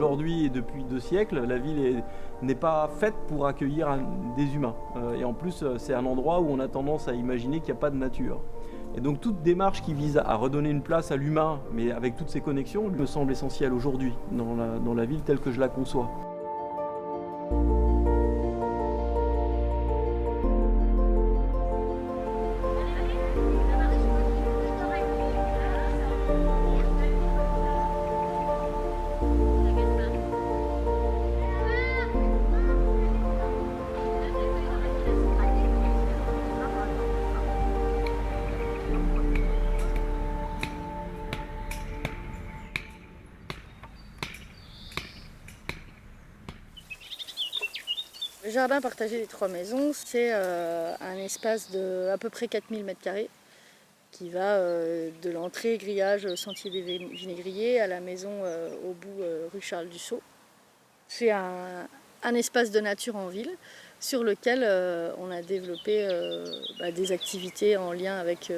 aujourd'hui et depuis 2 siècles, la ville n'est pas faite pour accueillir des humains. Et en plus, c'est un endroit où on a tendance à imaginer qu'il n'y a pas de nature. Et donc toute démarche qui vise à redonner une place à l'humain, mais avec toutes ses connexions, me semble essentielle aujourd'hui dans la ville telle que je la conçois. Le jardin partagé des 3 maisons, c'est un espace de à peu près 4000 m² qui va de l'entrée, grillage, sentier des vinaigriers à la maison au bout rue Charles Dussault. C'est un espace de nature en ville sur lequel on a développé des activités en lien avec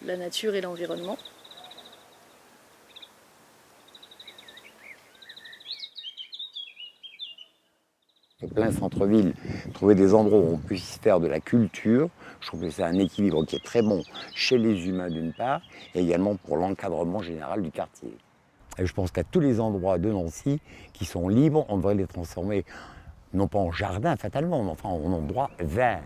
la nature et l'environnement. En plein centre-ville, trouver des endroits où on puisse faire de la culture, je trouve que c'est un équilibre qui est très bon chez les humains d'une part, et également pour l'encadrement général du quartier. Et je pense qu'à tous les endroits de Nancy qui sont libres, on devrait les transformer, non pas en jardin fatalement, mais enfin en endroits verts.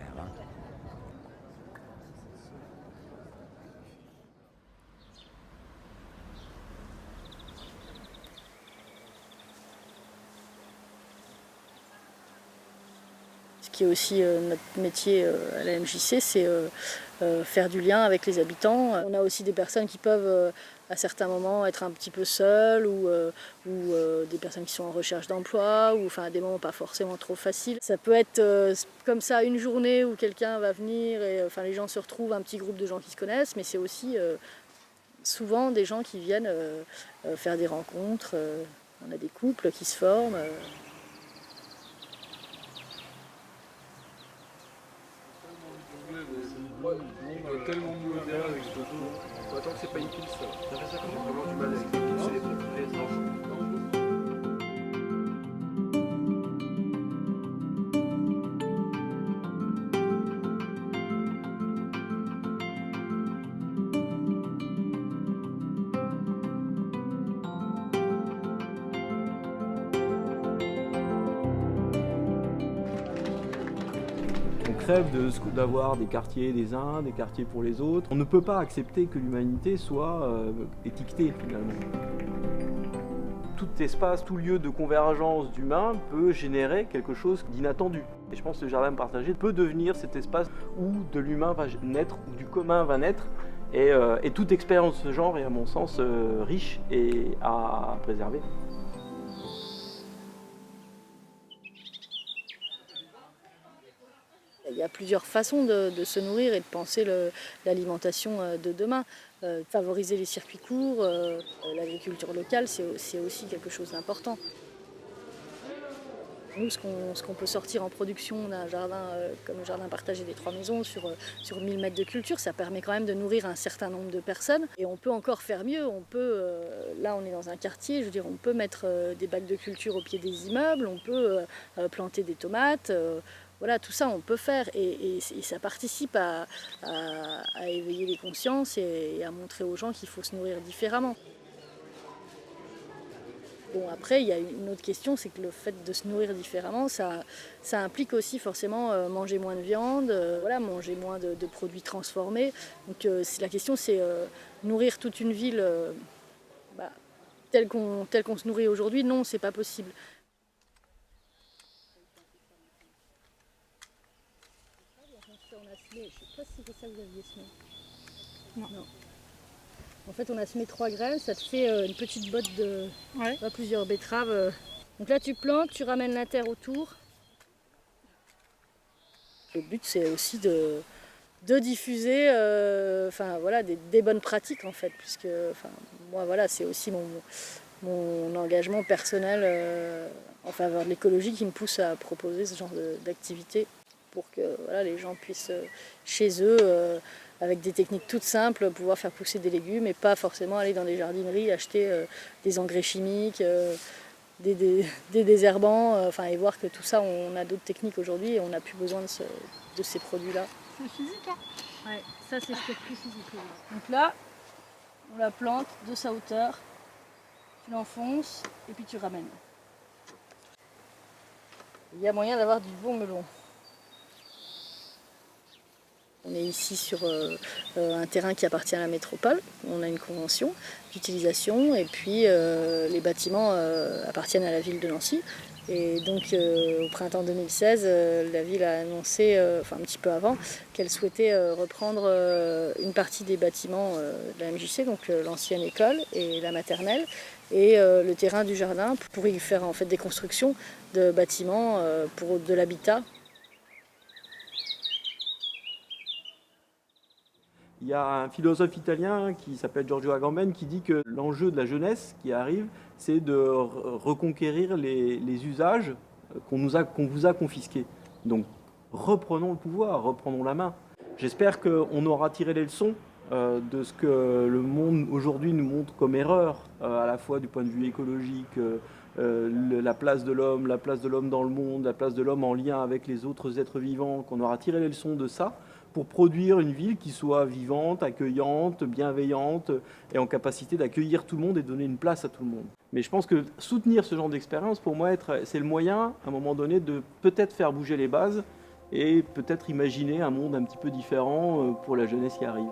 Ce qui est aussi notre métier à la MJC, c'est faire du lien avec les habitants. On a aussi des personnes qui peuvent à certains moments être un petit peu seules ou des personnes qui sont en recherche d'emploi ou à des moments pas forcément trop faciles. Ça peut être comme ça une journée où quelqu'un va venir et les gens se retrouvent, un petit groupe de gens qui se connaissent, mais c'est aussi souvent des gens qui viennent faire des rencontres. On a des couples qui se forment. Tellement mieux derrière avec ce photo. Attends que c'est pas une pile ça. T'as fait ça comment? J'ai vraiment du mal avec les piles, c'est les trucs. On crève d'avoir des quartiers des uns, des quartiers pour les autres. On ne peut pas accepter que l'humanité soit étiquetée finalement. Tout espace, tout lieu de convergence d'humains peut générer quelque chose d'inattendu. Et je pense que le jardin partagé peut devenir cet espace où de l'humain va naître, où du commun va naître. Et toute expérience de ce genre est à mon sens riche et à préserver. Il y a plusieurs façons de se nourrir et de penser l'alimentation de demain. Favoriser les circuits courts, l'agriculture locale, c'est aussi quelque chose d'important. Nous, ce qu'on peut sortir en production d'un jardin comme le jardin partagé des 3 maisons sur 1000 mètres de culture, ça permet quand même de nourrir un certain nombre de personnes. Et on peut encore faire mieux. Là, on est dans un quartier, je veux dire, on peut mettre des bacs de culture au pied des immeubles, on peut planter des tomates. Voilà, tout ça on peut faire et ça participe à éveiller les consciences et à montrer aux gens qu'il faut se nourrir différemment. Bon, après, il y a une autre question, c'est que le fait de se nourrir différemment, ça implique aussi forcément manger moins de viande, manger moins de produits transformés. Donc la question, c'est nourrir toute une ville telle qu'on se nourrit aujourd'hui. Non, c'est pas possible. Je ne sais pas si c'est ça que vous aviez semé. Non. En fait, on a semé 3 graines, ça te fait une petite botte de plusieurs betteraves. Donc là, tu plantes, tu ramènes la terre autour. Le but, c'est aussi de diffuser des bonnes pratiques, en fait, puisque moi, c'est aussi mon engagement personnel en faveur de l'écologie qui me pousse à proposer ce genre d'activité pour que les gens puissent, chez eux, avec des techniques toutes simples, pouvoir faire pousser des légumes et pas forcément aller dans des jardineries, acheter des engrais chimiques. des désherbants, et voir que tout ça, on a d'autres techniques aujourd'hui et on n'a plus besoin de ces produits-là. C'est physique, hein? Ouais, ça c'est ce qui est plus physique. Donc là, on la plante de sa hauteur, tu l'enfonces et puis tu ramènes. Il y a moyen d'avoir du bon melon. On est ici sur un terrain qui appartient à la métropole. On a une convention d'utilisation et puis les bâtiments appartiennent à la ville de Nancy. Et donc au printemps 2016, la ville a annoncé, un petit peu avant, qu'elle souhaitait reprendre une partie des bâtiments de la MJC, donc l'ancienne école et la maternelle, et le terrain du jardin pour y faire en fait des constructions de bâtiments pour de l'habitat. Il y a un philosophe italien qui s'appelle Giorgio Agamben qui dit que l'enjeu de la jeunesse qui arrive, c'est de reconquérir les usages qu'on vous a confisqués. Donc reprenons le pouvoir, reprenons la main. J'espère qu'on aura tiré les leçons de ce que le monde aujourd'hui nous montre comme erreur, à la fois du point de vue écologique, la place de l'homme dans le monde, la place de l'homme en lien avec les autres êtres vivants, qu'on aura tiré les leçons de ça pour produire une ville qui soit vivante, accueillante, bienveillante et en capacité d'accueillir tout le monde et donner une place à tout le monde. Mais je pense que soutenir ce genre d'expérience, pour moi, c'est le moyen, à un moment donné, de peut-être faire bouger les bases et peut-être imaginer un monde un petit peu différent pour la jeunesse qui arrive.